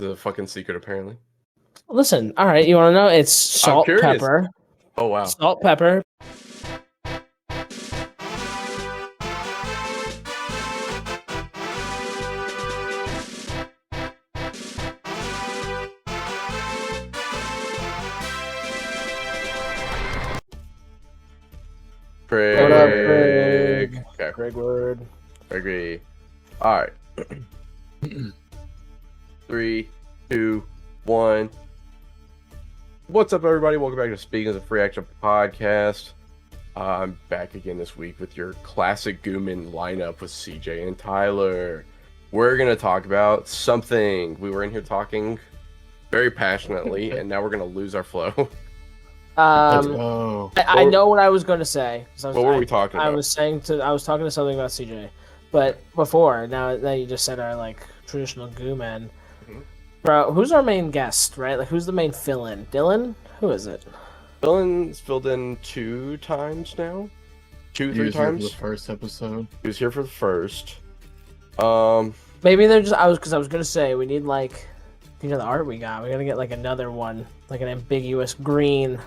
the fucking secret, apparently. Listen, all right, you want to know? It's salt, pepper. Oh, wow. Salt, pepper. Craig. What up, Craig? Okay. Craig Word. Agree. All right. 3, 2, 1. What's up, everybody? Welcome back to Speaking as a Free Action Podcast. I'm back again this week with your classic Gooman lineup with CJ and Tyler. We're going to talk about something. We were in here talking very passionately, and now we're going to lose our flow. I know what I was going to say. What were we talking about? I was talking to something about CJ, but before now that you just said our like traditional goo man, bro. Who's our main guest? Right? Like, who's the main fill-in? Dylan? Who is it? Dylan's filled in 2 times now. 3 times. Here for the first episode. He was here for the first. Maybe they're just. I was gonna say we need like, you know, the art we got. We gotta get like another one, like an ambiguous green.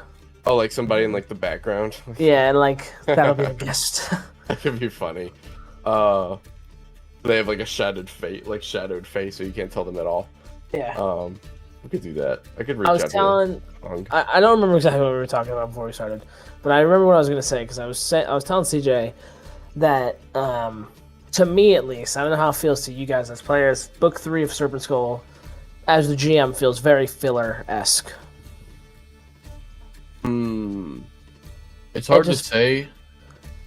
Oh, like somebody in like the background. Yeah, and like that'll be a guest. That could be funny. They have like a shadowed face, so you can't tell them at all. Yeah. We could do that. I could reach I don't remember exactly what we were talking about before we started, but I remember what I was gonna say because I was telling CJ that to me at least, I don't know how it feels to you guys as players. Book 3 of Serpent Skull, as the GM, feels very filler-esque. It's hard to say.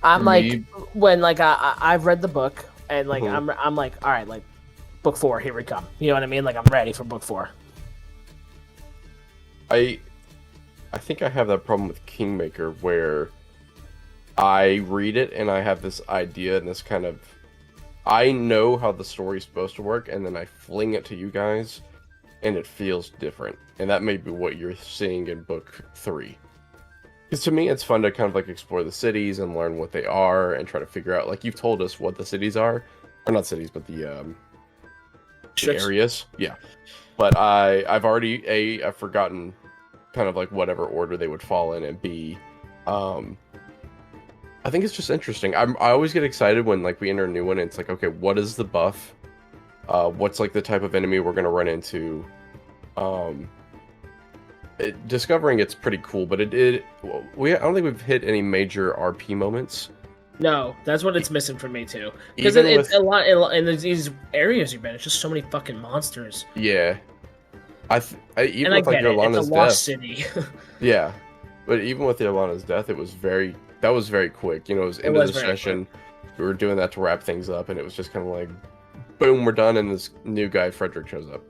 I'm like, when like I've read the book and like I'm like, all right, like book 4, here we come. You know what I mean? Like, I'm ready for book 4. I think I have that problem with Kingmaker where I read it and I have this idea and this kind of, I know how the story's supposed to work, and then I fling it to you guys and it feels different. And that may be what you're seeing in book 3. Because to me, it's fun to kind of like explore the cities and learn what they are and try to figure out, like, you've told us what the cities are, or not cities, but the areas. Yeah. But I've already, I've forgotten kind of like whatever order they would fall in, and B, I think it's just interesting. I always get excited when like we enter a new one and it's like, okay, what is the buff? What's like the type of enemy we're gonna run into? Discovering it's pretty cool, but I don't think we've hit any major RP moments. No, that's what it's missing from me too. Because it's a lot in these areas you've been. It's just so many fucking monsters. Yeah, even with like Yolana's death. City. Yeah, but even with Yolana's death, it was very quick. You know, it was into the session. We were doing that to wrap things up, and it was just kind of like, boom, we're done, and this new guy Frederick shows up.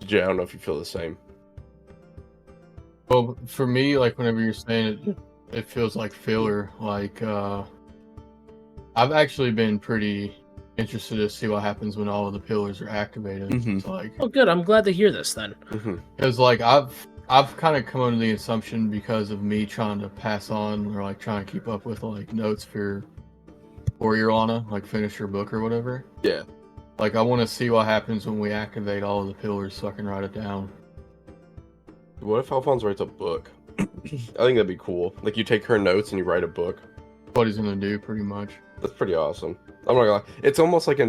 Jay, I don't know if you feel the same. Well, for me, like whenever you're saying it feels like filler. Like I've actually been pretty interested to see what happens when all of the pillars are activated. It's like, oh, good. I'm glad to hear this then. Because like I've kind of come under the assumption because of me trying to pass on or like trying to keep up with like notes for Yolana, like finish her book or whatever. Yeah. Like I want to see what happens when we activate all of the pillars so I can write it down. What if Alphonse writes a book? I think that'd be cool. Like, you take her notes and you write a book. What he's gonna do, pretty much. That's pretty awesome. I'm not gonna lie. It's almost like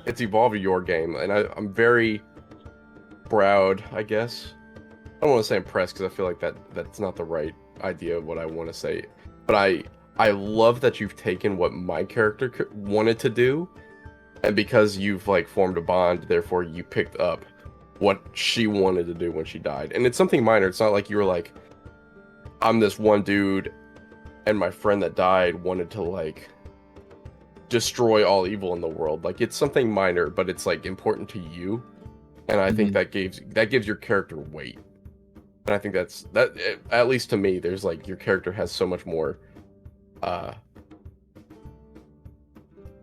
it's evolved your game, and I'm very proud, I guess. I don't want to say impressed because I feel like that's not the right idea of what I want to say. But I love that you've taken what my character wanted to do, and because you've like formed a bond, therefore you picked up what she wanted to do when she died. And it's something minor. It's not like you were like, I'm this one dude and my friend that died wanted to like destroy all evil in the world. Like, it's something minor, but it's like important to you. And I think that gives your character weight. And I think that at least to me, there's like, your character has so much more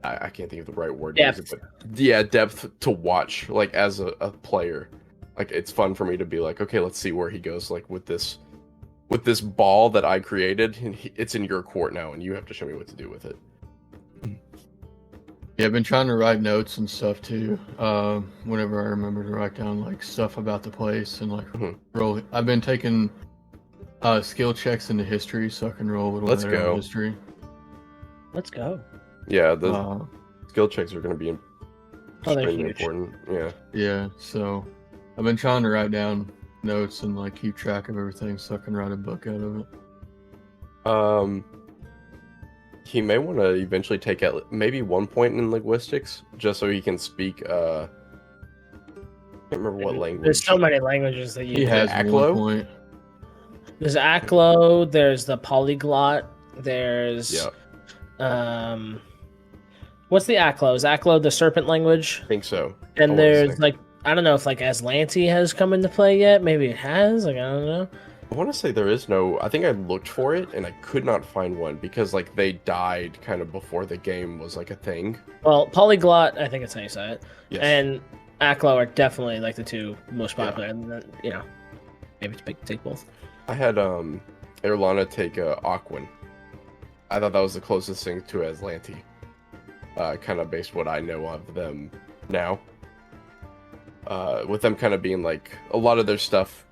I can't think of the right word. Depth. But yeah, depth to watch, like, as a player. Like, it's fun for me to be like, okay, let's see where he goes, like, with this ball that I created, and it's in your court now, and you have to show me what to do with it. Yeah, I've been trying to write notes and stuff too. Whenever I remember to write down like stuff about the place and like roll. I've been taking skill checks into history so I can roll a little Let's better go. on history. Let's go. Yeah, the skill checks are going to be extremely important. Yeah. Yeah, so I've been trying to write down notes and like keep track of everything so I can write a book out of it. He may want to eventually take at maybe 1 point in linguistics just so he can speak I can't remember what language. There's so many languages that you He has Aklo? 1 point. There's Aklo, there's the polyglot, there's Yeah. What's the Aklo? Is Aklo the serpent language? I think so. And there's like, I don't know if like Aslanti has come into play yet. Maybe it has. Like, I don't know. I want to say there is no. I think I looked for it and I could not find one because like they died kind of before the game was like a thing. Well, polyglot, I think it's how you say it. Yes. And Aklo are definitely like the two most popular. And then, you know, maybe take both. I had Erlana take Aquan. I thought that was the closest thing to Aslanti. Kind of based what I know of them now. With them kind of being like a lot of their stuff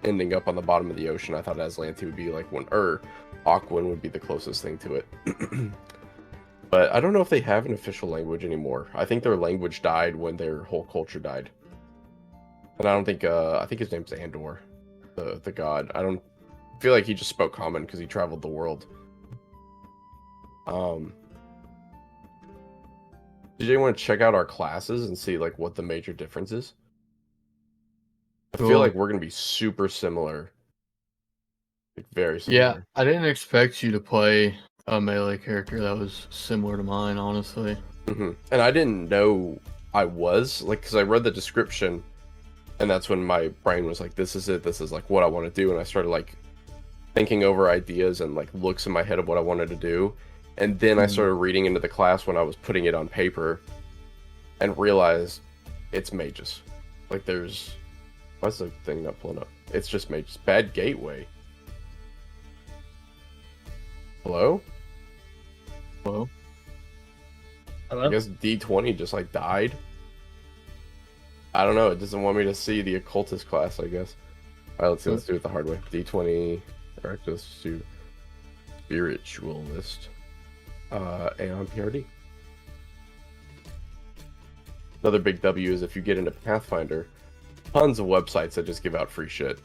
ending up on the bottom of the ocean, I thought Aslanti would be like one, or Aquan would be the closest thing to it. But I don't know if they have an official language anymore. I think their language died when their whole culture died. And I don't think, I think his name's Andor, the god. I don't feel like he just spoke common because he traveled the world. Did you want to check out our classes and see like what the major difference is? I feel like we're gonna be super similar. Like, very similar. Yeah, I didn't expect you to play a melee character that was similar to mine, honestly. And I didn't know I was, like, because I read the description, and that's when my brain was like, this is it, this is like what I want to do, and I started like thinking over ideas and like looks in my head of what I wanted to do. And then I started reading into the class when I was putting it on paper and realized it's mages. Like there's... Why's the thing not pulling up? It's just mages. Bad gateway. Hello? Hello? Hello? I guess D20 just like died. I don't know. It doesn't want me to see the occultist class, I guess. Alright, let's see. Let's do it the hard way. D20. Alright, let's do spiritualist. Aeon PRD. Another big W is if you get into Pathfinder, tons of websites that just give out free shit.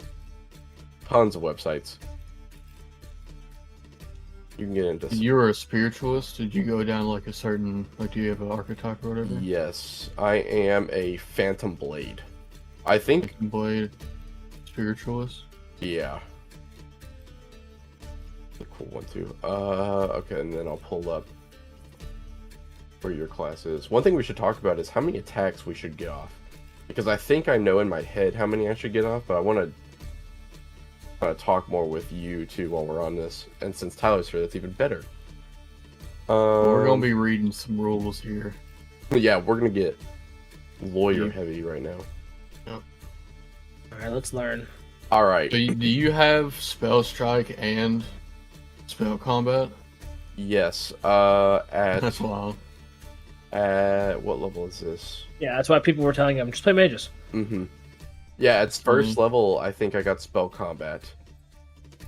Tons of websites. You can get into... You were a spiritualist? Did you go down like a certain... Like, do you have an archetype or whatever? Yes, I am a Phantom Blade. I think... Phantom Blade spiritualist? Yeah. A cool one too. Okay, and then I'll pull up where your class is. One thing we should talk about is how many attacks we should get off. Because I think I know in my head how many I should get off, but I want to talk more with you too while we're on this. And since Tyler's here, that's even better. We're going to be reading some rules here. Yeah, we're going to get lawyer heavy right now. Yep. Alright, let's learn. Alright. Do you have spell strike and spell combat? Yes. That's wild. At what level is this? Yeah, that's why people were telling him, just play mages. Yeah, it's first level, I think I got spell combat.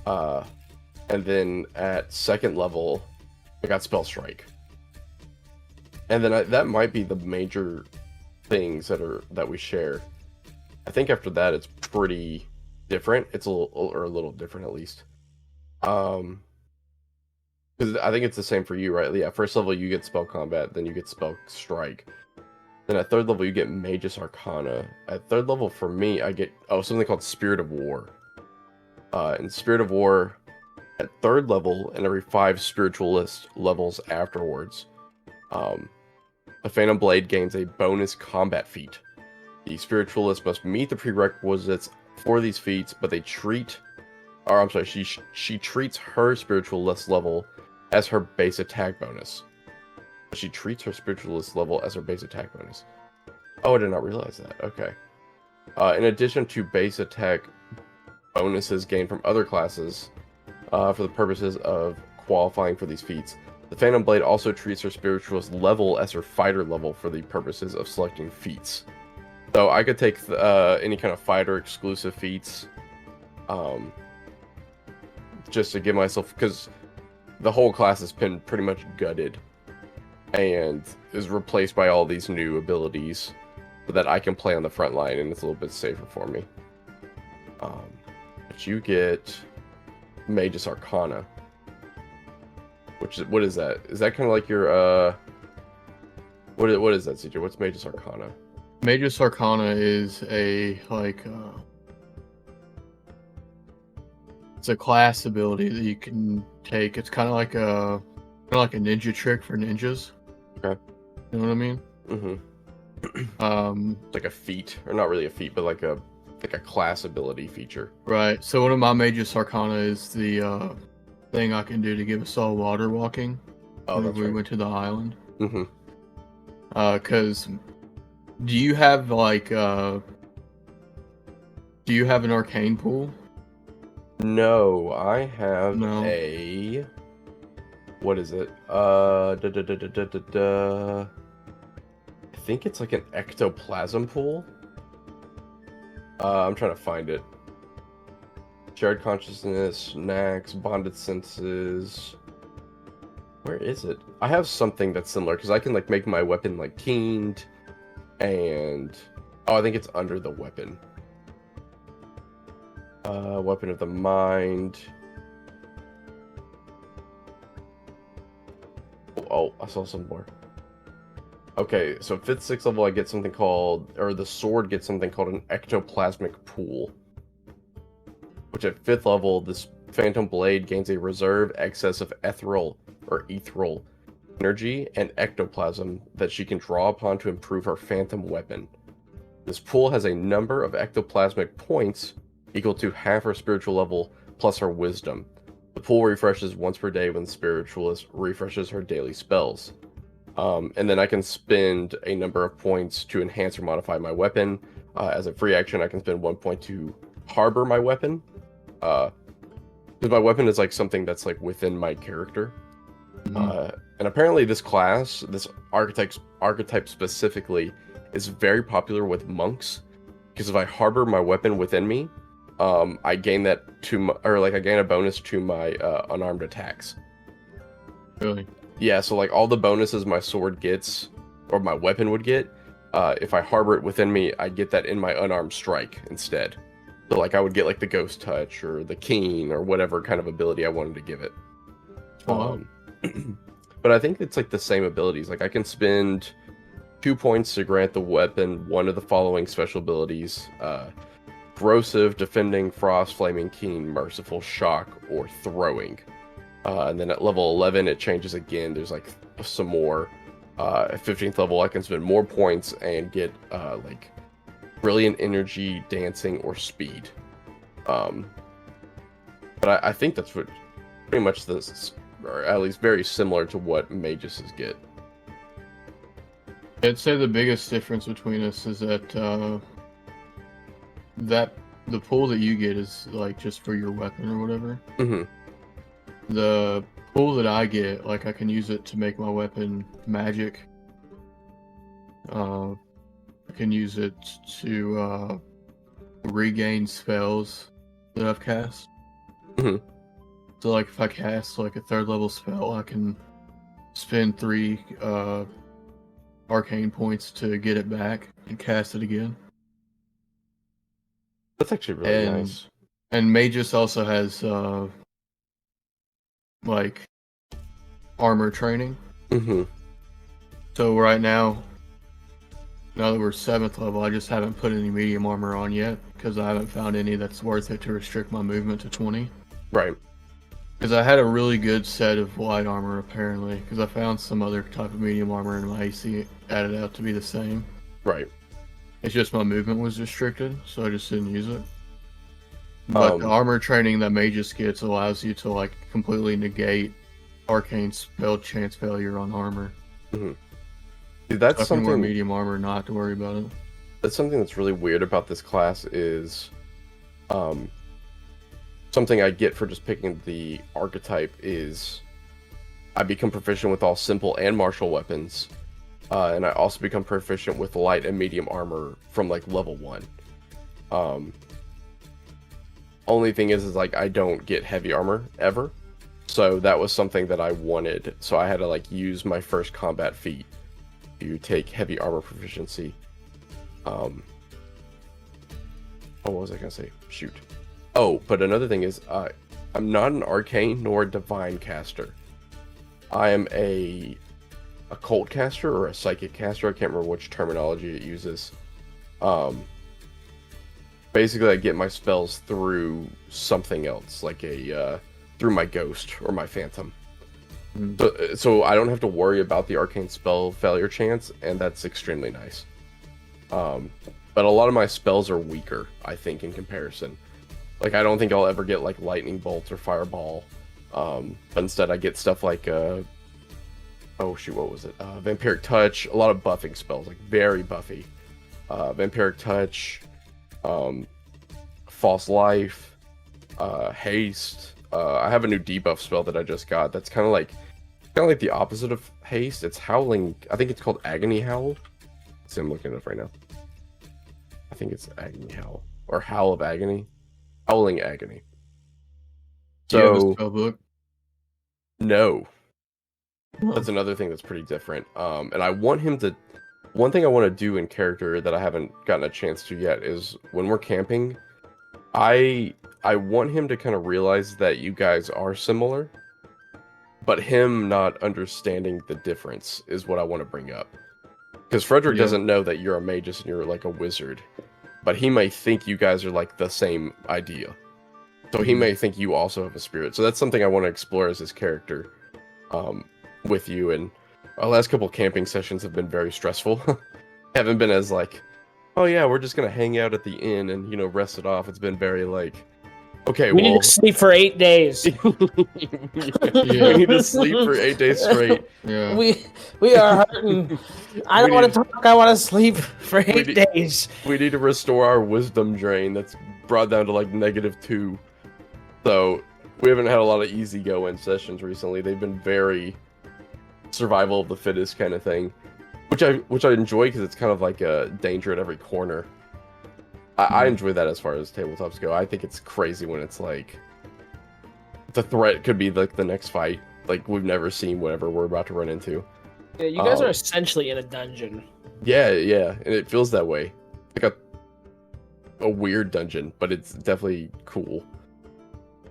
And then at second level, I got spell strike. And then that might be the major things that we share. I think after that, it's pretty different. It's a little different at least. Because I think it's the same for you, right? Yeah, first level you get spell combat, then you get spell strike. Then at third level you get Magus Arcana. At third level for me, I get something called Spirit of War. And Spirit of War at third level and every 5 spiritualist levels afterwards. The Phantom Blade gains a bonus combat feat. The spiritualist must meet the prerequisites for these feats, but she treats her spiritualist level as her base attack bonus. She treats her spiritualist level as her base attack bonus. Oh, I did not realize that. Okay. In addition to base attack bonuses gained from other classes, for the purposes of qualifying for these feats, The Phantom Blade also treats her spiritualist level as her fighter level for the purposes of selecting feats. So I could take any kind of fighter exclusive feats, just to give myself, because the whole class has been pretty much gutted and is replaced by all these new abilities so that I can play on the front line, and it's a little bit safer for me. But you get Magus Arcana, which is, what is that? Is that kind of like your what is that, CJ? What's Magus Arcana? Magus Arcana is a it's a class ability that you can take. It's kind of like a ninja trick for ninjas. Okay. You know what I mean? Mm-hmm. Like a feat, or not really a feat, but like a class ability feature. Right. So one of my Magus Arcana is the thing I can do to give us all water walking. Oh, that's we right. went to the island. Mm-hmm. Because do you have do you have an arcane pool? No, I have No. a, what is it? I think it's like an ectoplasm pool. I'm trying to find it. Shared consciousness, Nax, bonded senses. Where is it? I have something that's similar because I can like make my weapon like keened, and oh, I think it's under the weapon. Weapon of the mind. Oh, I saw some more. Okay, so 5th, 6th level, I get something called, or the sword gets something called an ectoplasmic pool. Which at 5th level, this Phantom Blade gains a reserve excess of ethereal energy and ectoplasm that she can draw upon to improve her phantom weapon. This pool has a number of ectoplasmic points equal to half her spiritual level plus her wisdom. The pool refreshes once per day when the spiritualist refreshes her daily spells. And then I can spend a number of points to enhance or modify my weapon. As a free action, I can spend 1 point to harbor my weapon. Because my weapon is like something that's like within my character. Mm-hmm. And apparently this class, this archetype specifically, is very popular with monks. Because if I harbor my weapon within me, I gain that I gain a bonus to my unarmed attacks. Really? Yeah, so like all the bonuses my sword gets, or my weapon would get, if I harbor it within me, I get that in my unarmed strike instead. So like I would get like the ghost touch or the keen or whatever kind of ability I wanted to give it. But I think it's like the same abilities. Like I can spend 2 points to grant the weapon one of the following special abilities: corrosive, defending, frost, flaming, keen, merciful, shock, or throwing. And then at level 11, it changes again. There's like some more. At 15th level, I can spend more points and get like brilliant energy, dancing, or speed. But I think that's what pretty much this, or at least very similar to what maguses get. I'd say the biggest difference between us is that the pool that you get is like just for your weapon or whatever. Mm-hmm. The pool that I get, like I can use it to make my weapon magic. I can use it to regain spells that I've cast. Mm-hmm. So like if I cast like a 3rd level spell, I can spend 3 arcane points to get it back and cast it again. That's actually really nice. And Magus also has like armor training. Mm-hmm. So right now that we're 7th level, I just haven't put any medium armor on yet because I haven't found any that's worth it to restrict my movement to 20. Right. Because I had a really good set of light armor apparently, because I found some other type of medium armor and my AC added out to be the same. Right. It's just my movement was restricted, so I just didn't use it. But the armor training that Magus gets allows you to like completely negate arcane spell chance failure on armor. Mm-hmm. See, that's so something. Wear medium armor, not have to worry about it. That's something that's really weird about this class is, something I get for just picking the archetype is, I become proficient with all simple and martial weapons, and I also become proficient with light and medium armor from like level 1. Only thing is like I don't get heavy armor ever, so that was something that I wanted. So I had to like use my first combat feat to take heavy armor proficiency. Oh, what was I gonna say? Shoot. Oh, but another thing is, I'm not an arcane nor a divine caster. I am a occult caster or a psychic caster. I can't remember which terminology it uses. Basically, I get my spells through something else, like through my ghost or my phantom. So I don't have to worry about the arcane spell failure chance, and that's extremely nice. But a lot of my spells are weaker, I think, in comparison. Like, I don't think I'll ever get, like, lightning bolt or fireball. But instead I get stuff like, oh shoot, what was it? Vampiric touch, a lot of buffing spells, like, very buffy. Vampiric touch, false life, haste. I have a new debuff spell that I just got that's kind of like the opposite of haste. It's howling. I think it's called agony howl. See, I'm looking it up right now. I think it's agony howl or howl of agony, howling agony. Do you have a So spell book? no, that's another thing that's pretty different. And I want him to. One thing I want to do in character that I haven't gotten a chance to yet is when we're camping, I want him to kind of realize that you guys are similar, but him not understanding the difference is what I want to bring up. Because Frederick doesn't know that you're a magus and you're like a wizard, but he may think you guys are like the same idea. So he may think you also have a spirit. So that's something I want to explore as his character with you. And our last couple camping sessions have been very stressful. Haven't been as like, oh yeah, we're just gonna hang out at the inn and, you know, rest it off. It's been very like, okay, we need to sleep for 8 days. We need to sleep for 8 days straight. Yeah. We are hurting. I don't want to talk. I want to sleep for 8 days. We need to restore our wisdom drain that's brought down to like -2. So we haven't had a lot of easy going sessions recently. They've been very survival of the fittest kind of thing, which I enjoy because it's kind of like a danger at every corner. I enjoy that as far as tabletops go. I think it's crazy when it's like the threat could be like the next fight, like we've never seen whatever we're about to run into. Yeah, you guys are essentially in a dungeon. Yeah, and it feels that way, like a weird dungeon, but it's definitely cool.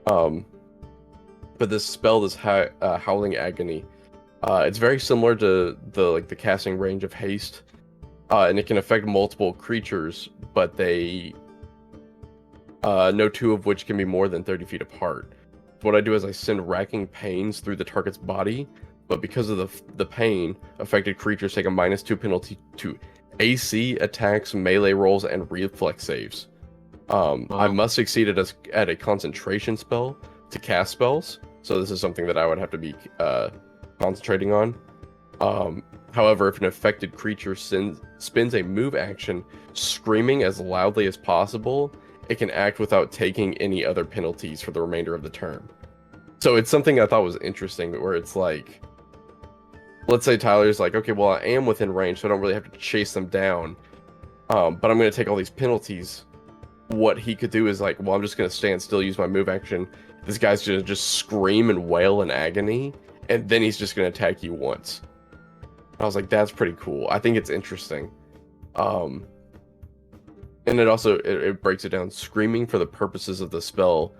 But this spell, this howling agony, it's very similar to the casting range of haste. And it can affect multiple creatures, but they no two of which can be more than 30 feet apart. What I do is I send racking pains through the target's body, but because of the pain, affected creatures take a -2 penalty to AC attacks, melee rolls, and reflex saves. I must succeed at a concentration spell to cast spells, so this is something that I would have to be concentrating on. However, if an affected creature spins a move action screaming as loudly as possible, it can act without taking any other penalties for the remainder of the turn. So it's something I thought was interesting, where it's like, let's say Tyler's like, okay, well, I am within range, so I don't really have to chase them down, but I'm going to take all these penalties. What he could do is like, well, I'm just going to stand still, use my move action. This guy's going to just scream and wail in agony, and then he's just going to attack you once. I was like, that's pretty cool. I think it's interesting. And it also, it breaks it down. Screaming for the purposes of the spell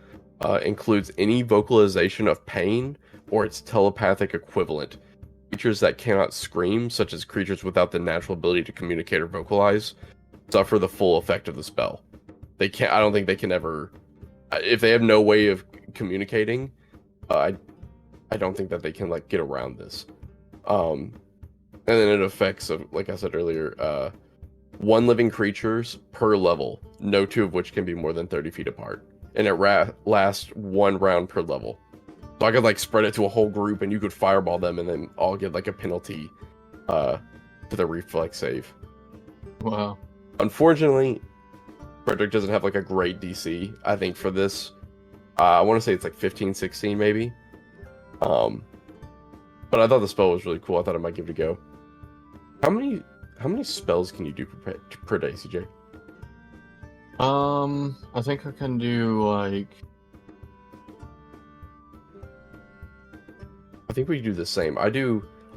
includes any vocalization of pain or its telepathic equivalent. Creatures that cannot scream, such as creatures without the natural ability to communicate or vocalize, suffer the full effect of the spell. They can't, I don't think they can ever, if they have no way of communicating, I don't think that they can like get around this. And then it affects, like I said earlier, 1 living creatures per level, no 2 of which can be more than 30 feet apart. And it lasts 1 round per level. So I could like spread it to a whole group and you could fireball them and then all get like a penalty to the reflex save. Wow. Unfortunately, Frederick doesn't have like a great DC, I think, for this. I want to say it's like 15, 16 maybe. But I thought the spell was really cool. I thought I might give it a go. How many spells can you do per day, CJ? I think I can do like. I think we do the same. I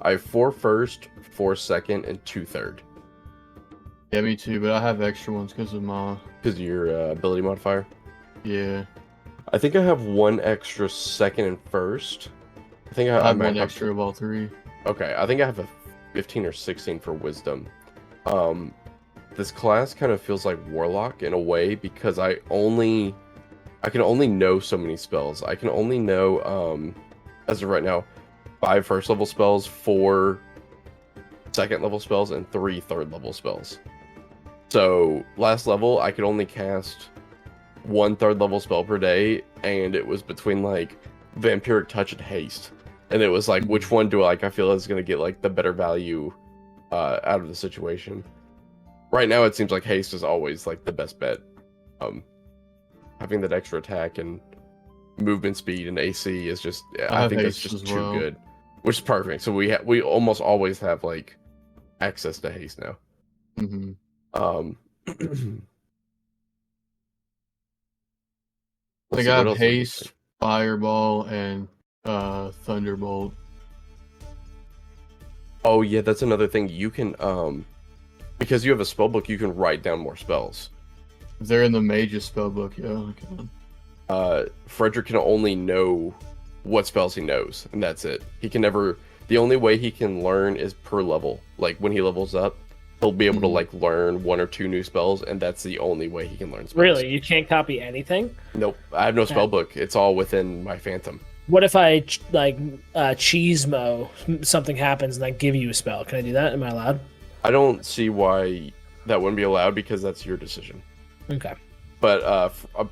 have 4 first, 4 second, and 2 third. Yeah, me too. But I have extra ones because of your ability modifier. Yeah. I think I have 1 extra second and first. I think I have might 1 extra of all 3. Okay, I think I have a 15 or 16 for wisdom. This class kind of feels like warlock in a way because I can only know so many spells. I can only know as of right now 5 first level spells, 4 second level spells, and 3 third level spells. So last level I could only cast 1 third level spell per day, and it was between like Vampiric Touch and Haste. And it was like, which one do I feel is going to get like the better value out of the situation. Right now, it seems like Haste is always like the best bet. Having that extra attack and movement speed and AC is just, I think that's just too good, which is perfect. So we almost always have like access to Haste now. Mm-hmm. I got Haste, Fireball, and Thunderbolt. Oh yeah, that's another thing. You can because you have a spellbook, you can write down more spells. If they're in the mage's spellbook, yeah, I can. Frederick can only know what spells he knows, and that's it. He can never. The only way he can learn is per level. Like when he levels up, he'll be able to like learn 1 or 2 new spells, and that's the only way he can learn spells. Really, you can't copy anything? Nope, I have no spellbook. It's all within my Phantom. What if I cheesemo, something happens and I give you a spell? Can I do that? Am I allowed? I don't see why that wouldn't be allowed because that's your decision. Okay. But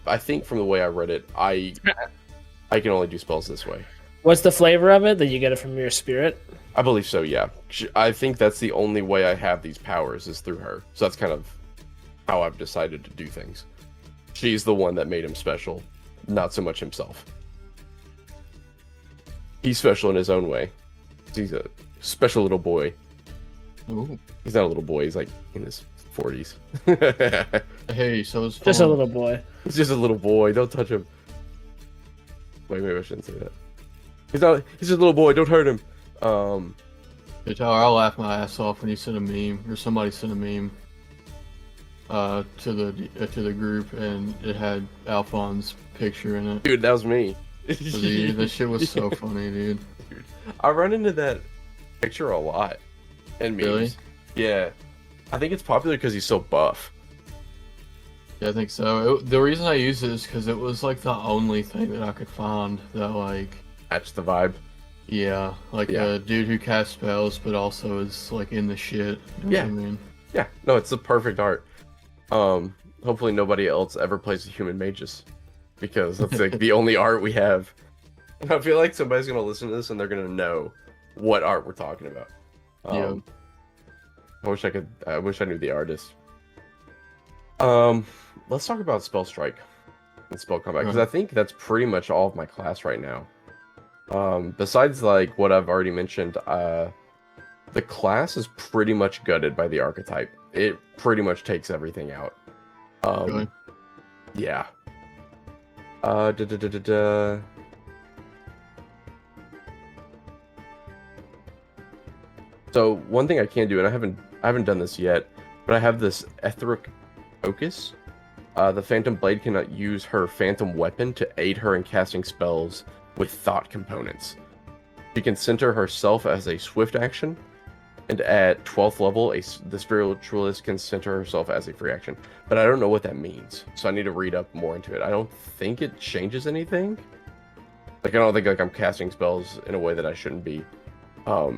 I think from the way I read it, I can only do spells this way. What's the flavor of it? That you get it from your spirit? I believe so, yeah. I think that's the only way I have these powers is through her. So that's kind of how I've decided to do things. She's the one that made him special, not so much himself. He's special in his own way. He's a special little boy. Ooh. He's not a little boy. He's like in his 40s. Hey, so it's just a little boy. He's just a little boy. Don't touch him. Wait, maybe I shouldn't say that. He's not. He's just a little boy. Don't hurt him. I'll laugh my ass off when you sent a meme or somebody sent a meme to the group and it had Alphonse's picture in it. Dude, that was me. Dude, that shit was so funny, dude. I run into that picture a lot in memes. Really? Yeah. I think it's popular because he's so buff. Yeah, I think so. The reason I use it is because it was like the only thing that I could find that like matched the vibe. Yeah, like a dude who casts spells but also is like in the shit. You know what I mean? Yeah. No, it's the perfect art. Hopefully nobody else ever plays the human mages. Because that's like the only art we have. I feel like somebody's gonna listen to this and they're gonna know what art we're talking about. Yeah. I wish I knew the artist. Let's talk about Spell Strike and Spell Combat because I think that's pretty much all of my class right now. Besides like what I've already mentioned, the class is pretty much gutted by the archetype. It pretty much takes everything out. Really? Yeah. So one thing I can do, and I haven't done this yet, but I have this Etheric Focus. The Phantom Blade cannot use her Phantom Weapon to aid her in casting spells with thought components. She can center herself as a swift action, and at 12th level, the Spiritualist can center herself as a free action. But I don't know what that means, so I need to read up more into it. I don't think it changes anything. Like, I don't think I'm casting spells in a way that I shouldn't be. But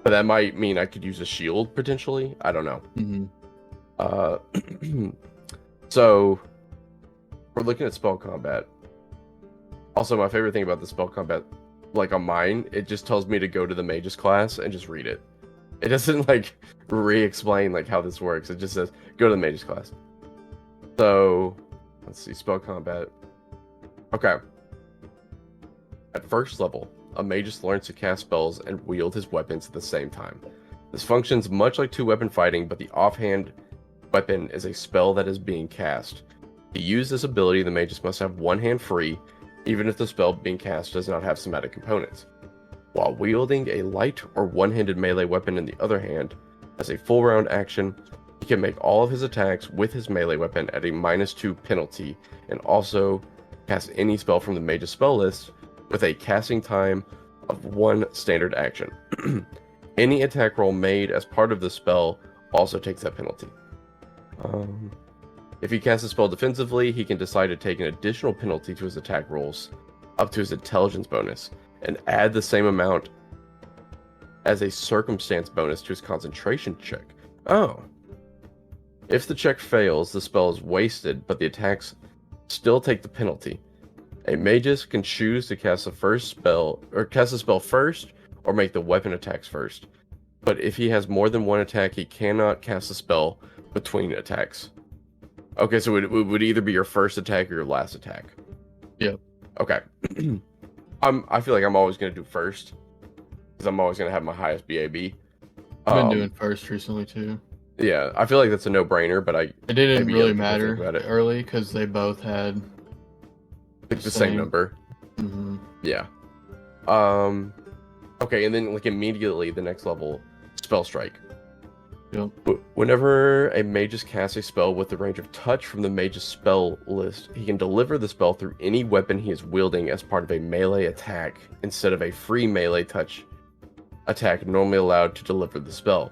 that might mean I could use a shield, potentially. I don't know. Mm-hmm. So, we're looking at spell combat. Also, my favorite thing about the spell combat, like on mine, it just tells me to go to the mage's class and just read it. It doesn't like re-explain like how this works. It just says go to the mage's class. So let's see, spell combat. Okay. At first level, a magus learns to cast spells and wield his weapons at the same time. This functions much like two-weapon fighting, but the offhand weapon is a spell that is being cast. To use this ability, the magus must have one hand free, even if the spell being cast does not have somatic components. While wielding a light or one-handed melee weapon in the other hand, as a full round action, he can make all of his attacks with his melee weapon at a -2 penalty, and also cast any spell from the mage's spell list with a casting time of 1 standard action. Any attack roll made as part of the spell also takes that penalty. If he casts a spell defensively, he can decide to take an additional penalty to his attack rolls, up to his intelligence bonus, and add the same amount as a circumstance bonus to his concentration check. Oh. If the check fails, the spell is wasted, but the attacks still take the penalty. A magus can choose to cast the spell first, or make the weapon attacks first. But if he has more than one attack, he cannot cast a spell between attacks. Okay, so it would either be your first attack or your last attack. Yep. Okay. I feel like I'm always going to do first, because I'm always going to have my highest BAB. I've been doing first recently too. Yeah, I feel like that's a no-brainer, but it didn't really matter early because they both had the same number. Mm-hmm. Yeah. Okay, and then like immediately the next level, Spell Strike. Yep. Whenever a magus casts a spell with the range of touch from the mage's spell list, he can deliver the spell through any weapon he is wielding as part of a melee attack, instead of a free melee touch attack normally allowed to deliver the spell.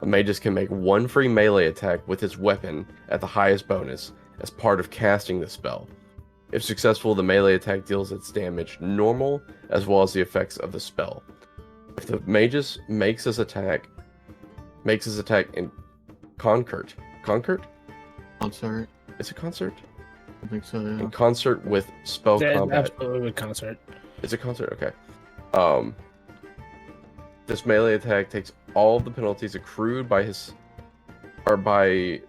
A magus can make one free melee attack with his weapon at the highest bonus as part of casting the spell. If successful, the melee attack deals its damage normal as well as the effects of the spell. If the magus makes his attack in concert. Concert. Is it concert? I think so, yeah. In concert with spell combat. Absolutely with concert. It's a concert, okay. This melee attack takes all of the penalties accrued by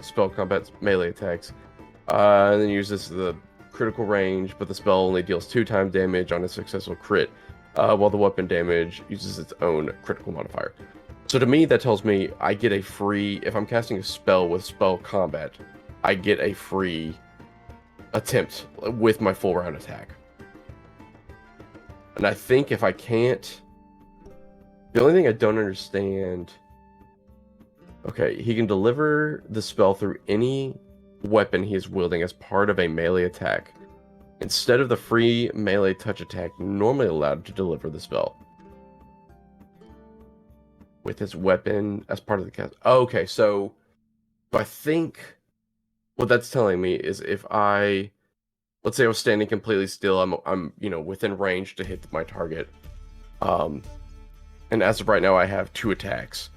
spell combat's melee attacks, and then uses the critical range, but the spell only deals 2 times damage on a successful crit, while the weapon damage uses its own critical modifier. So to me, that tells me I get a free, if I'm casting a spell with spell combat, I get a free attempt with my full round attack. And I think if I can't, the only thing I don't understand, okay, he can deliver the spell through any weapon he is wielding as part of a melee attack, instead of the free melee touch attack normally allowed to deliver the spell. With his weapon as part of the cast. Oh, okay, so I think what that's telling me is if let's say I was standing completely still, I'm within range to hit my target. And as of right now, I have 2 attacks.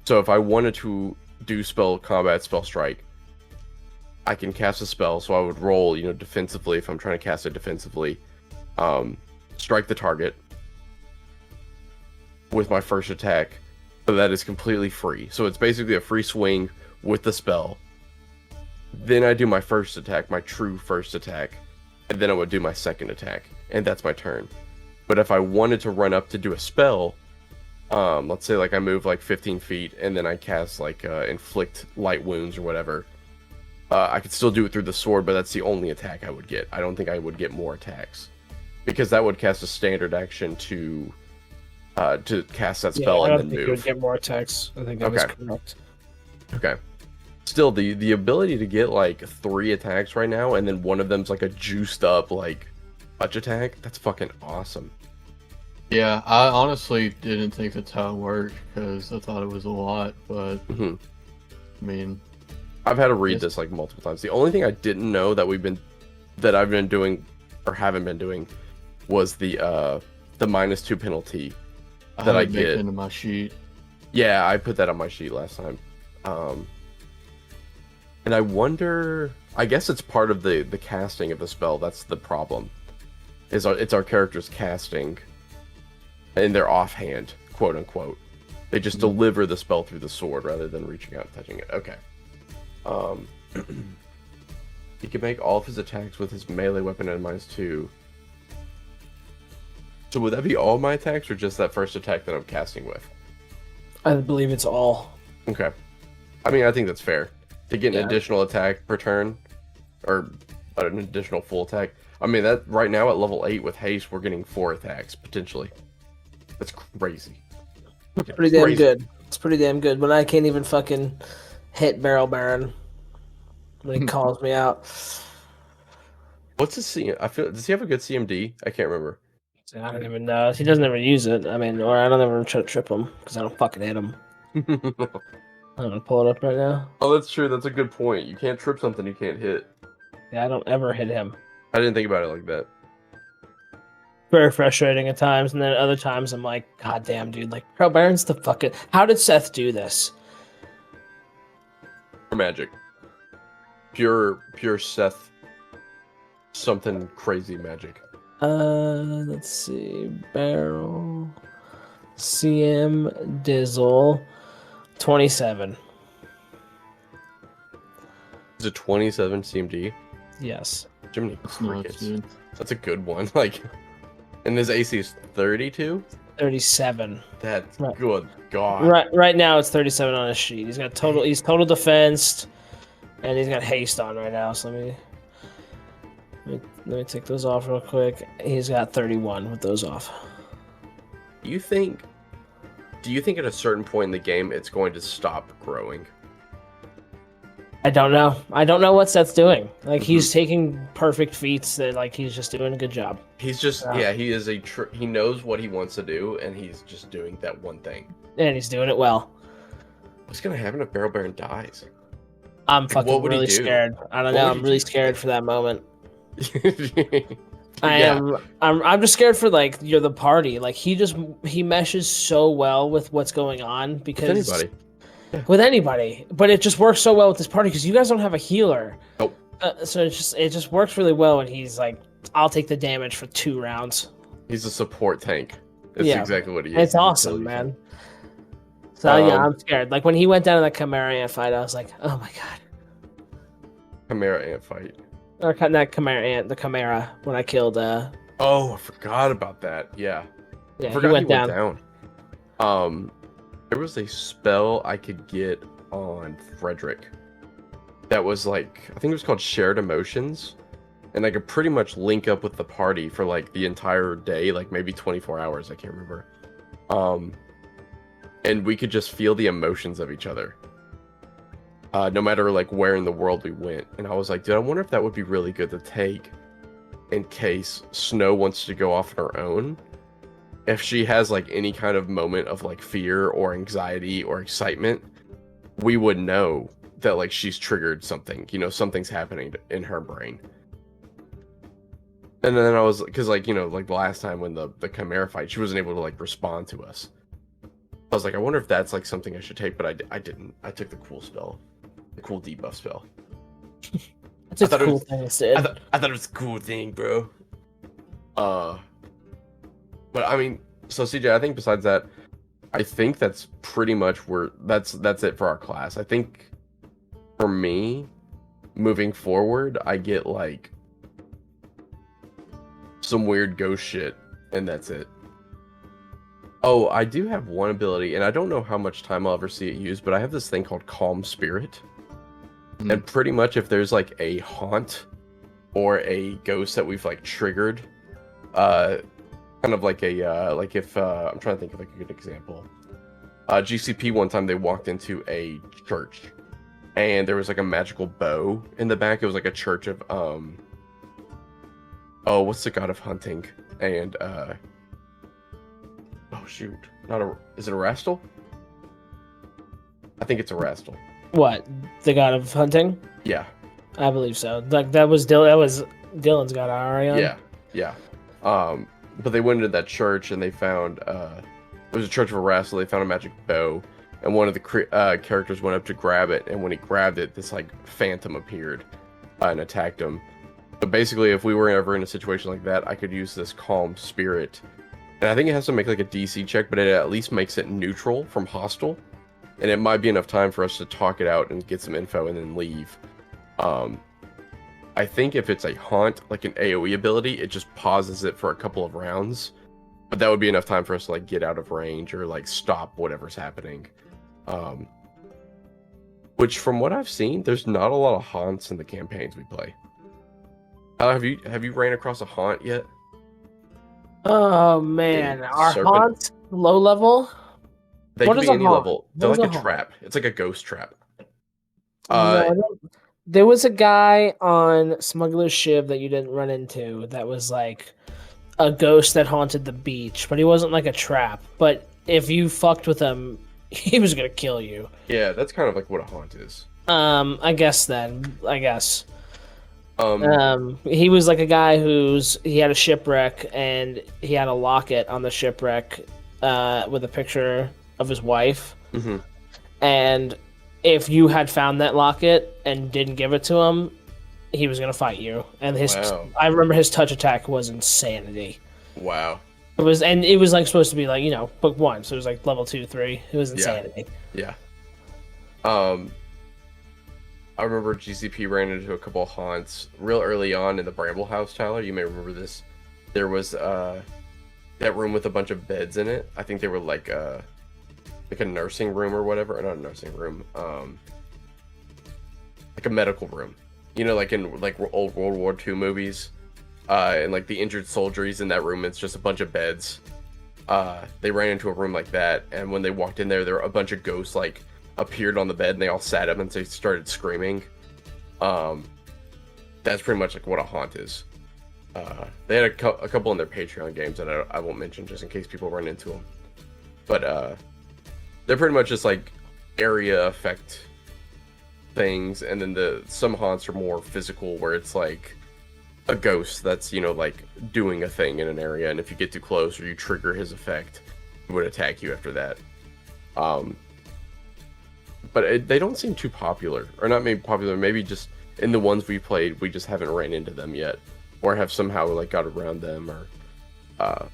So if I wanted to do spell combat, spell strike, I can cast a spell. So I would roll, defensively if I'm trying to cast it defensively. Strike the target with my first attack, but that is completely free. So it's basically a free swing with the spell. Then I do my first attack, my true first attack, and then I would do my second attack, and that's my turn. But if I wanted to run up to do a spell, let's say like I move like 15 feet and then I cast like inflict light wounds or whatever, I could still do it through the sword, but that's the only attack I would get. I don't think I would get more attacks, because that would cast a standard action to cast that spell and then move. You would get more attacks. I think that is correct. Okay. Still, the ability to get like 3 attacks right now, and then one of them's like a juiced up like touch attack. That's fucking awesome. Yeah, I honestly didn't think that's how it worked, because I thought it was a lot, but I mean, I've had to read this like multiple times. The only thing I didn't know that I've been doing or haven't been doing was the -2 penalty that I get into my sheet. Yeah, I put that on my sheet last time. And I wonder, I guess it's part of the casting of the spell. That's the problem. It's our character's casting in their offhand, quote unquote. They just deliver the spell through the sword rather than reaching out and touching it. Okay. He can make all of his attacks with his melee weapon at -2. So would that be all my attacks, or just that first attack that I'm casting with? I believe it's all. Okay. I mean, I think that's fair. To get an additional attack per turn, or an additional full attack. I mean, that right now at level 8 with haste, we're getting 4 attacks, potentially. That's crazy. It's pretty damn good. It's pretty damn good. When I can't even fucking hit Barrel Baron when he calls me out. What's his CM? Does he have a good CMD? I can't remember. I don't even know. He doesn't ever use it. I mean, or I don't ever try to trip him because I don't fucking hit him. I'm gonna pull it up right now. Oh, that's true. That's a good point. You can't trip something you can't hit. Yeah, I don't ever hit him. I didn't think about it like that. Very frustrating at times, and then other times I'm like, God damn, dude, like, Barrel Baron's the fucking. How did Seth do this? Pure magic. Pure Seth. Something crazy magic. Let's see. Barrel. CM Dizzle. 27. Is it 27 CMD? Yes. Jiminy Crickets. That's a good one. Like, and his AC is 32? 37. That's good God. Right now it's 37 on his sheet. He's total defense, and he's got haste on right now. So let me take those off real quick. He's got 31 with those off. Do you think at a certain point in the game it's going to stop growing? I don't know. I don't know what Seth's doing. Like, he's taking perfect feats that, like, he's just doing a good job. He's just, he is he knows what he wants to do, and he's just doing that one thing. And he's doing it well. What's going to happen if Barrel Baron dies? I'm fucking really scared. I don't know. I'm really scared for that moment. I'm just scared for, like, you're the party. Like, he meshes so well with what's going on because with anybody, but it just works so well with this party because you guys don't have a healer. Nope. So it just works really well when he's like, I'll take the damage for 2 rounds. He's a support tank. That's exactly what he is. It's awesome, man. So I'm scared. Like, when he went down in the Chimera Ant fight, I was like, oh my god. Chimera Ant fight. Or not Chimera Ant, the Chimera when I killed. Oh, I forgot about that. Yeah. Yeah, I forgot he went down. There was a spell I could get on Frederick that was like, I think it was called Shared Emotions, and I could pretty much link up with the party for like the entire day, like maybe 24 hours, I can't remember. And we could just feel the emotions of each other, no matter like where in the world we went. And I was like, dude, I wonder if that would be really good to take in case Snow wants to go off on her own. If she has like any kind of moment of like fear or anxiety or excitement, we would know that like she's triggered something, you know, something's happening in her brain. And then I was, because like, you know, like the last time when the Chimera fight, she wasn't able to like respond to us. I was like, I wonder if that's like something I should take, but I didn't. I took the cool spell, the cool debuff spell. That's a cool thing instead. I thought it was a cool thing, bro. But I mean, so CJ, I think besides that, I think that's pretty much that's it for our class. I think for me, moving forward, I get like some weird ghost shit, and that's it. Oh, I do have one ability, and I don't know how much time I'll ever see it used, but I have this thing called Calm Spirit. And pretty much if there's like a haunt or a ghost that we've like triggered, kind of like a like if I'm trying to think of like a good example. GCP one time they walked into a church, and there was like a magical bow in the back. It was like a church of what's the god of hunting? And oh shoot, is it a Rastal? I think it's a Rastal. What, the god of hunting? Yeah, I believe so. Like that was Dylan's god, Arion. Yeah. But they went into that church and they found it was a church of a Rastal. They found a magic bow, and one of the characters went up to grab it, and when he grabbed it, this like phantom appeared and attacked him. So basically, if we were ever in a situation like that, I could use this Calm Spirit, and I think it has to make like a DC check, but it at least makes it neutral from hostile, and it might be enough time for us to talk it out and get some info and then leave. I think if it's a haunt, like an AoE ability, it just pauses it for a couple of rounds, but that would be enough time for us to like get out of range or like stop whatever's happening. Which from what I've seen, there's not a lot of haunts in the campaigns we play. Have you ran across a haunt yet? Oh man, our Serpent? haunt low level. They What can is be a any haunt? level. What They're is like a a haunt? trap. It's like a ghost trap. No, I don't- there was a guy on Smuggler's Ship that you didn't run into that was like a ghost that haunted the beach, but he wasn't like a trap. But if you fucked with him, he was gonna kill you. Yeah, that's kind of like what a haunt is. I guess then. I guess. Um, He was like a guy he had a shipwreck and he had a locket on the shipwreck, with a picture of his wife. mhm. And if you had found that locket and didn't give it to him, he was gonna fight you. And Wow. I remember his touch attack was insanity. Wow. It was like supposed to be like, book 1, so it was like level 2, 3. It was insanity. Yeah. I remember GCP ran into a couple of haunts real early on in the Bramble House, Tyler. You may remember this. There was that room with a bunch of beds in it. I think they were like a nursing room or whatever. Or not a nursing room. Like a medical room. You know, like in like old World War II movies. And like the injured soldiers in that room. It's just a bunch of beds. They ran into a room like that, and when they walked in there were a bunch of ghosts like appeared on the bed, and they all sat up and they started screaming. That's pretty much like what a haunt is. They had a couple in their Patreon games that I won't mention just in case people run into them. But they're pretty much just like area effect things, and then some haunts are more physical, where it's like a ghost that's like doing a thing in an area, and if you get too close or you trigger his effect, it would attack you after that. But they don't seem too popular, or not maybe popular, maybe just in the ones we played, we just haven't ran into them yet, or have somehow like got around them, or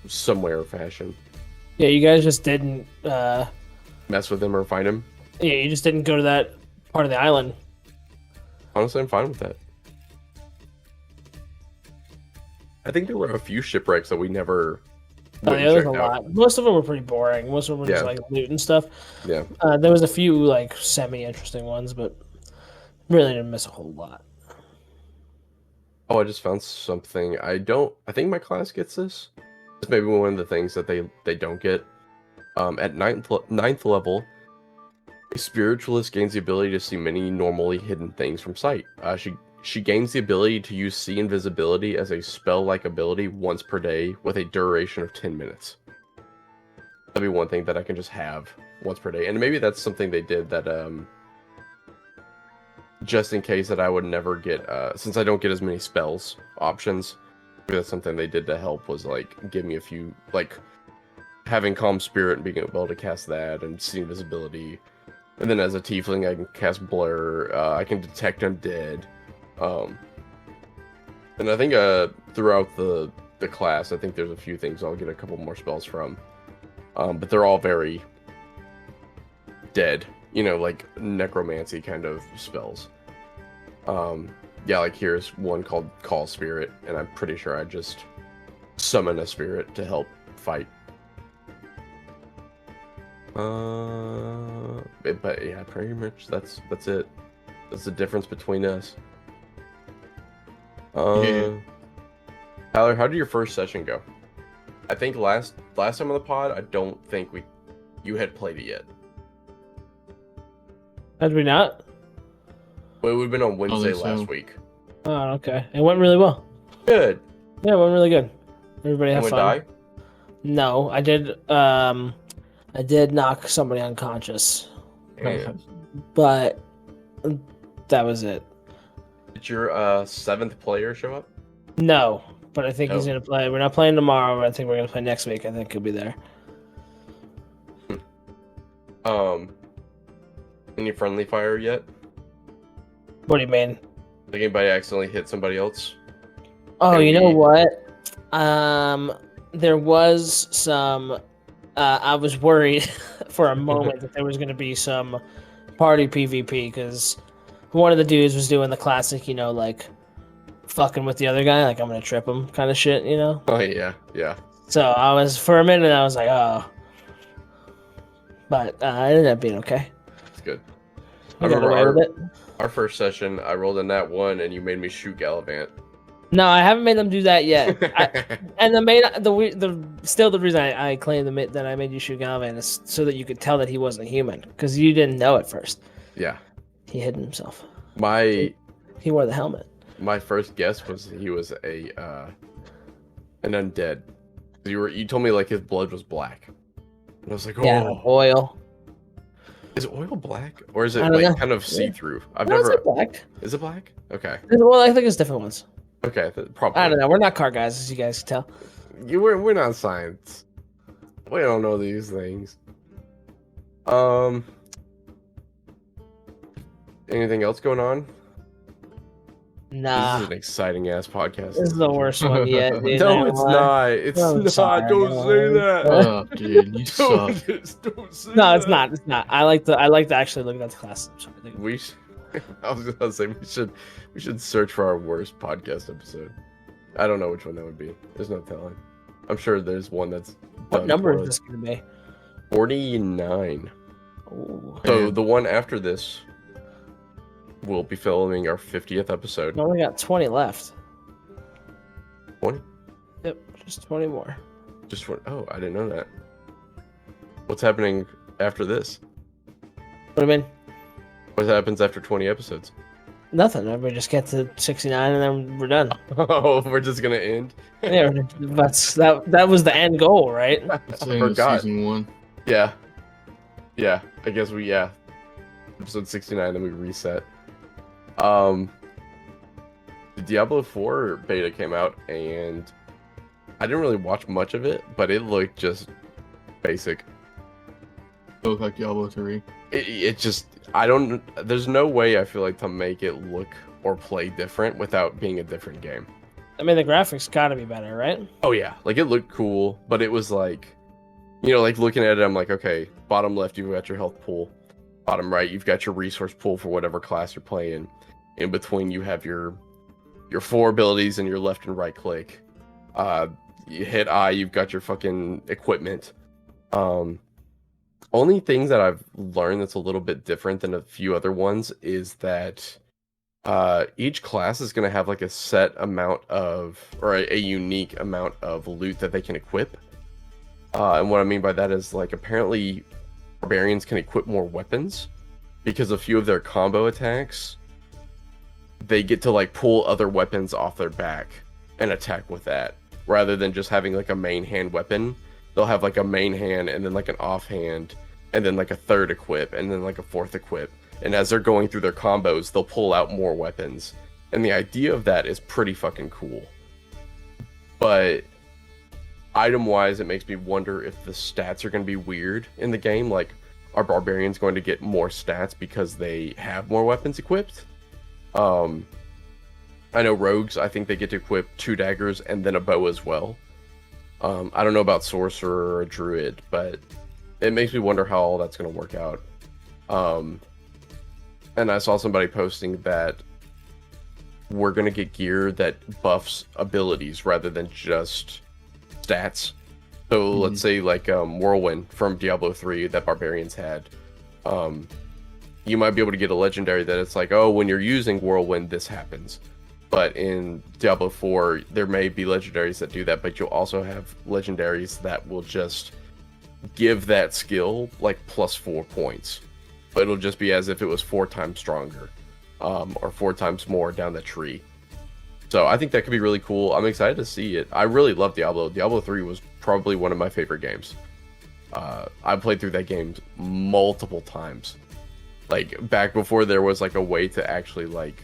some way or fashion. Yeah, you guys just didn't Mess with them or find them. yeah, you just didn't go to that part of the island. Honestly, I'm fine with that. I think there were a few shipwrecks that we never Oh, went yeah, and there's a checked out. lot. Most of them were pretty boring. Most of them were just Yeah. like loot and stuff. Yeah. There was a few like semi-interesting ones, but really didn't miss a whole lot. Oh, I just found something. I think my class gets this. It's maybe one of the things that they don't get. At ninth level, a spiritualist gains the ability to see many normally hidden things from sight. She gains the ability to use see invisibility as a spell-like ability once per day with a duration of 10 minutes. That'd be one thing that I can just have once per day. And maybe that's something they did that, just in case that I would never get, since I don't get as many spells options, maybe that's something they did to help, was like give me a few, like having Calm Spirit and being able to cast that and see invisibility. And then as a tiefling, I can cast Blur, I can detect undead. And I think throughout the class, I think there's a few things I'll get a couple more spells from. But they're all very dead, like necromancy kind of spells. Yeah, like here's one called Call Spirit, and I'm pretty sure I just summon a spirit to help fight. But yeah, pretty much that's it. That's the difference between us. Yeah. Tyler, how did your first session go? I think last time on the pod, I don't think you had played it yet. Had we not? Well, it would have been on Wednesday so. last week. Oh, okay. It went really well. Good. Yeah, it went really good. Everybody had Anyone fun. die? No, I did. I did knock somebody unconscious, Damn. but that was it. Did your 7th player show up? No, but I think he's No. gonna play. We're not playing tomorrow, but I think we're gonna play next week. I think he'll be there. Any friendly fire yet? What do you mean? Did anybody accidentally hit somebody else? Oh, Can you know we- what? There was some. I was worried for a moment that there was gonna be some party PvP because one of the dudes was doing the classic, like fucking with the other guy, like I'm gonna trip him kind of shit, Oh yeah. So I was for a minute. I was like, oh, but it ended up being okay. It's good. I got away with it. Our first session, I rolled a nat 1, and you made me shoot Gallivant. No, I haven't made them do that yet. And the reason I claim that I made you shoot Galvan is so that you could tell that he wasn't human, because you didn't know at first. Yeah. He hid himself. He wore the helmet. My first guess was he was an undead. You told me like his blood was black. And I was like, oh, yeah, oil. Is oil black or is it like kind of see through? It's black. Is it black? Okay. Well, I think it's different ones. Okay, probably. I don't know. We're not car guys, as you guys can tell. We're not science. We don't know these things. Anything else going on? Nah. This is an exciting ass podcast. This is the worst one yet, dude. No, it's not. It's not. Sorry, don't say that. Oh, dude, you suck. Don't say no, that. it's not. It's not. I like to actually look at the class. I'm sorry. I was gonna say we should search for our worst podcast episode. I don't know which one that would be. There's no telling. I'm sure there's one that's. What number is this gonna be? 49. Ooh. So the one after this, we'll be filming our 50th episode. We only got 20 left. 20? Yep, just 20 more. Just one. Oh, I didn't know that. What's happening after this? What do you mean? What happens after 20 episodes? Nothing. We just get to 69 and then we're done. Oh, we're just gonna end? Yeah, that was the end goal, right? I forgot. Season 1. Yeah. Yeah, I guess episode 69, then we reset. The Diablo 4 beta came out, and I didn't really watch much of it, but it looked just basic. It looked like Diablo 3. It just, there's no way I feel like to make it look or play different without being a different game. I mean, the graphics gotta be better, right? Oh yeah, like it looked cool, but it was like, like looking at it, I'm like, okay, bottom left, you've got your health pool. Bottom right, you've got your resource pool for whatever class you're playing. In between, you have your 4 abilities and your left and right click. You hit I, you've got your fucking equipment. Only things that I've learned that's a little bit different than a few other ones is that each class is going to have like a set amount of, or a unique amount of loot that they can equip. And what I mean by that is like apparently barbarians can equip more weapons because a few of their combo attacks, they get to like pull other weapons off their back and attack with that rather than just having like a main hand weapon. They'll have like a main hand and then like an offhand and then like a third equip and then like a fourth equip. And as they're going through their combos, they'll pull out more weapons. And the idea of that is pretty fucking cool. But item-wise, it makes me wonder if the stats are going to be weird in the game. Like, are barbarians going to get more stats because they have more weapons equipped? I know rogues, I think they get to equip 2 daggers and then a bow as well. I don't know about sorcerer or a druid, but it makes me wonder how all that's going to work out. And I saw somebody posting that we're going to get gear that buffs abilities rather than just stats. So let's say like Whirlwind from Diablo 3 that barbarians had. You might be able to get a legendary that it's like, oh, when you're using Whirlwind, this happens. But in Diablo 4, there may be legendaries that do that, but you'll also have legendaries that will just give that skill like +4 points. But it'll just be as if it was 4 times stronger, or 4 times more down the tree. So I think that could be really cool. I'm excited to see it. I really love Diablo. Diablo 3 was probably one of my favorite games. I played through that game multiple times. Like back before there was like a way to actually like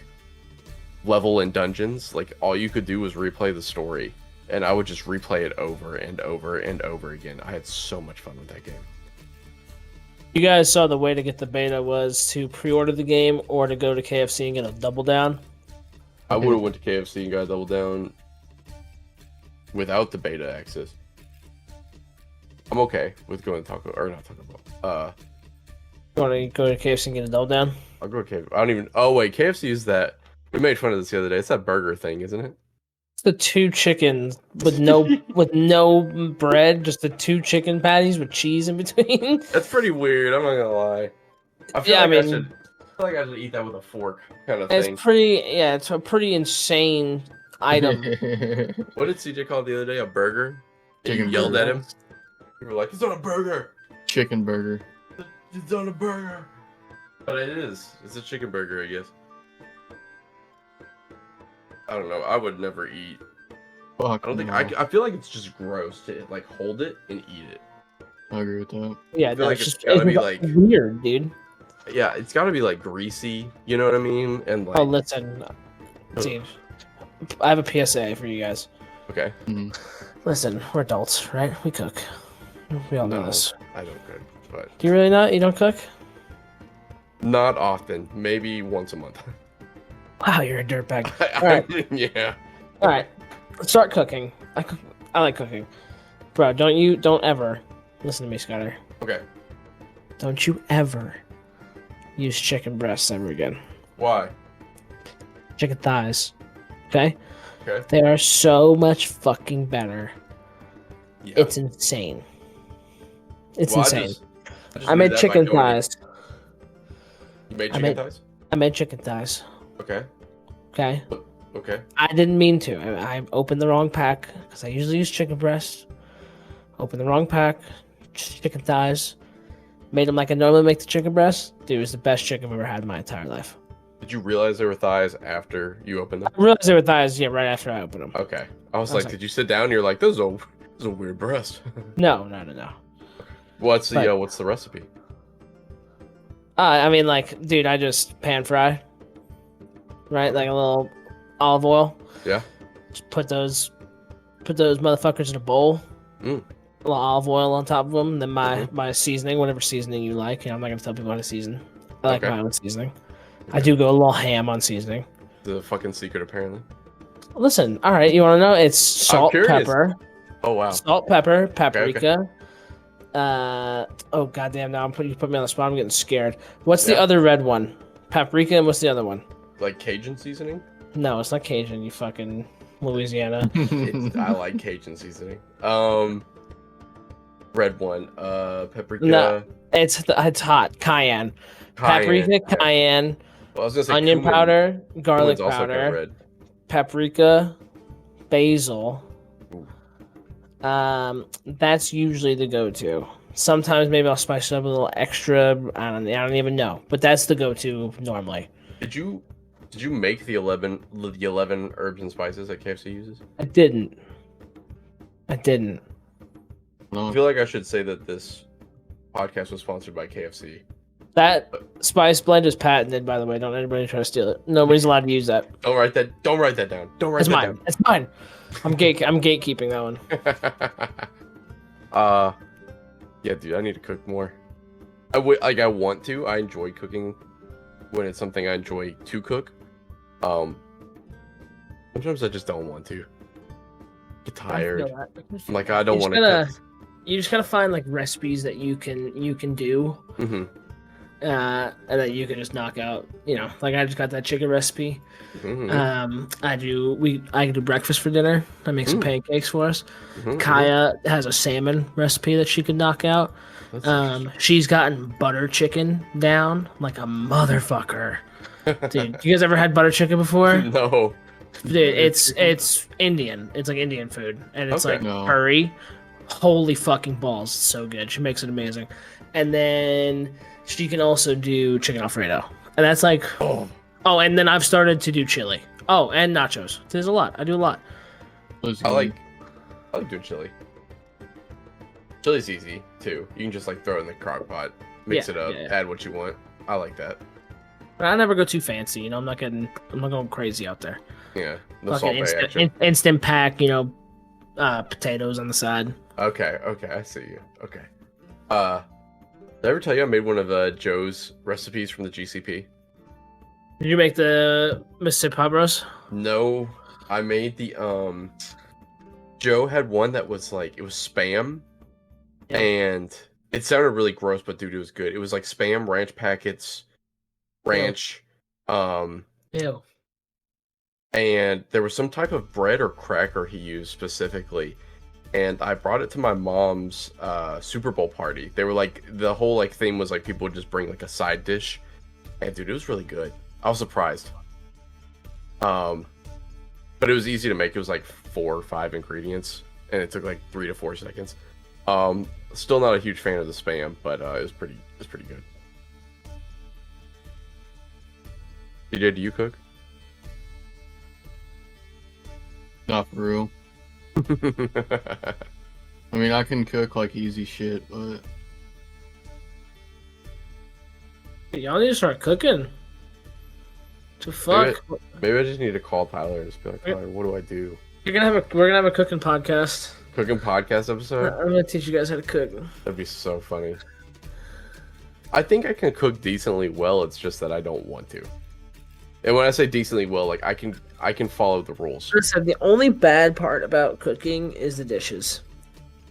level in dungeons. Like all you could do was replay the story, and I would just replay it over and over and over again. I had so much fun with that game. You guys saw the way to get the beta was to pre-order the game or to go to KFC and get a double down. I would have went to KFC and got a double down without the beta access. I'm okay with going to Taco or not Taco Bell. You want to go to KFC and get a double down? I'll go to KFC. I don't even. Oh wait, KFC is that. We made fun of this the other day. It's that burger thing, isn't it? It's the 2 chickens with no bread, just the 2 chicken patties with cheese in between. That's pretty weird. I'm not gonna lie. I feel Yeah, like I I mean, should. I feel like I should eat that with a fork, kind of it's thing. pretty. Yeah, it's a pretty insane item. What did CJ call it the other day? A burger? And you Chicken yelled burger. at him. You were like, "It's not a burger. Chicken burger. It's not a burger." But it is. It's a chicken burger, I guess. I don't know. I would never eat. Fuck. I don't think no. I feel like it's just gross to like hold it and eat it. I agree with that. Yeah, I feel no, like it's it's just gotta be like weird, dude. yeah, it's gotta be like greasy. You know what I mean? And like Oh, listen, Steve. I have a PSA for you guys. okay, Listen, we're adults, right? We cook. We all know no, this. I don't cook, but Do you really not? You don't cook? not often. Maybe once a month. Wow, you're a dirtbag. I mean, yeah. All right, let's start cooking. I like cooking, bro. Don't ever listen to me, Skyler. Okay. Don't you ever use chicken breasts ever again. Why? Chicken thighs. Okay? Okay. They are so much fucking better. Yeah. It's insane. It's Well, insane. just I knew made that by chicken going to- thighs. You made I chicken made- thighs? I made chicken thighs. Okay. Okay? Okay. I didn't mean to. I opened the wrong pack because I usually use chicken breasts. Opened the wrong pack. Chicken thighs. Made them like I normally make the chicken breasts. Dude, it was the best chicken I've ever had in my entire life. Did you realize there were thighs after you opened them? I realized they were thighs, yeah, right after I opened them. Okay. I was I was like, like- did you sit down? And you're like, this is a weird breast. No. What's the But- what's the recipe? I mean, like, dude, I just pan fry. Right? Like a little olive oil. Yeah. Just put those motherfuckers in a bowl. Mm. A little olive oil on top of them. And then my seasoning, whatever seasoning you like. You know, I'm not going to tell people how to season. I like Okay. my own seasoning. I do go a little ham on seasoning. The fucking secret, apparently. Listen, all right, you want to know? It's salt, curious. pepper. Oh wow. Salt, pepper, okay. paprika. Oh goddamn! Now you put me on the spot. I'm getting scared. What's the Yeah. other red one? Paprika, and what's the other one? Like Cajun seasoning? No, it's not Cajun. You fucking Louisiana. I like Cajun seasoning. Red one. Paprika. No. It's hot. Cayenne. Paprika, Yeah. cayenne, Well, I was gonna say onion cumin. powder, garlic Cumin's also kinda powder, red. paprika, basil. Ooh. That's usually the go-to. Sometimes maybe I'll spice it up a little extra. I don't even know, but that's the go-to normally. Did you make the 11 herbs and spices that KFC uses? I didn't. I feel like I should say that this podcast was sponsored by KFC. That spice blend is patented, by the way. Don't anybody try to steal it. Nobody's allowed to use that. Don't write that down. Don't write It's that mine. down. It's mine. I'm gatekeeping that one. Yeah, dude, I need to cook more. I want to. I enjoy cooking when it's something I enjoy to cook. Sometimes I just don't want to. Get tired. I'm like, I don't want to cook. You just gotta find like recipes that you can do, Mm-hmm. and that you can just knock out. You know, like I just got that chicken recipe. Mm-hmm. I can do breakfast for dinner. I make some pancakes for us. Mm-hmm. Kaya has a salmon recipe that she can knock out. She's gotten butter chicken down like a motherfucker. Dude, you guys ever had butter chicken before? No. Dude, it's Indian. It's like Indian food, and it's Okay. like No. curry. Holy fucking balls! It's so good. She makes it amazing. And then she can also do chicken Alfredo, and that's like Oh, and then I've started to do chili. Oh, and nachos. There's a lot. I do a lot. I like doing chili. Chili's easy too. You can just like throw it in the crock pot, mix it up, add what you want. I like that. But I never go too fancy. You know, I'm not going crazy out there. Yeah, the Fucking salt bay action. instant pack. You know, potatoes on the side. Okay, I see you. Okay. Did I ever tell you I made one of Joe's recipes from the GCP? Did you make the Mississippi Pop Roast? No, I made the Joe had one that was like it was spam, Yeah. and it sounded really gross, but dude, it was good. It was like spam, ranch packets, ranch, Ew. and there was some type of bread or cracker he used specifically. And I brought it to my mom's Super Bowl party. They were like, the whole like theme was like people would just bring like a side dish, and dude, it was really good. I was surprised. But it was easy to make. It was like 4 or 5 ingredients, and it took like 3 to 4 seconds. Still not a huge fan of the Spam, but it was pretty good. DJ, do you cook? Not for real. I mean, I can cook like easy shit, but Y'all need to start cooking. To fuck. Maybe I just need to call Tyler and just be like, Tyler, what do I do? We're gonna have a cooking podcast. Cooking podcast episode? I'm gonna teach you guys how to cook. That'd be so funny. I think I can cook decently well. It's just that I don't want to. And when I say decently well, like I can follow the rules. Listen, the only bad part about cooking is the dishes.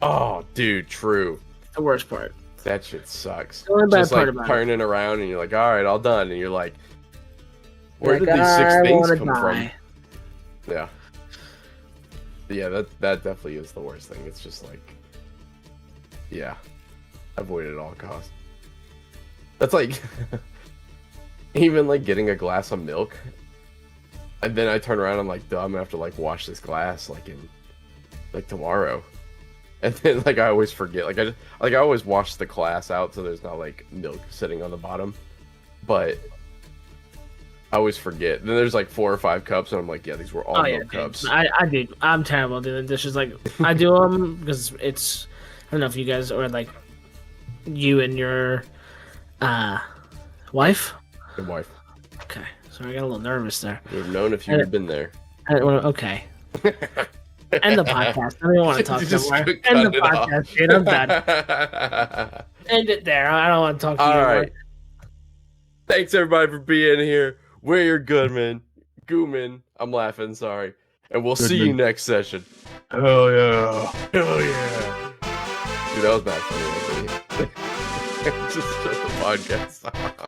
Oh, dude, true. The worst part. That shit sucks. The only bad just part like about turning around and you're like, all right, all done, and you're like, where Like, did these 6 I things wanna come die. from? Yeah. Yeah, that definitely is the worst thing. It's just like, yeah, avoid it at all costs. That's like, even like getting a glass of milk, and then I turn around and I'm like, duh, I'm gonna have to like wash this glass like in like tomorrow, and then like I always forget. Like I always wash the glass out so there's not like milk sitting on the bottom, but I always forget. Then there's like 4 or 5 cups, and I'm like, yeah, these were all milk cups. I do. I'm terrible at doing dishes. Like I do them because it's. I don't know if you guys or like you and your wife. Good wife. Okay, sorry, I got a little nervous there. You would have known if you had been there. Okay. End the podcast. I don't even want to talk Just anymore. cut End the it off. podcast, dude. I'm done. End it there. I don't want to talk to you All anymore. right. Thanks everybody for being here. We're your Goodman. Gooman. I'm laughing, sorry. And we'll see you next session. hell yeah. Hell yeah. Dude, that was bad funny. Just shut the podcast off.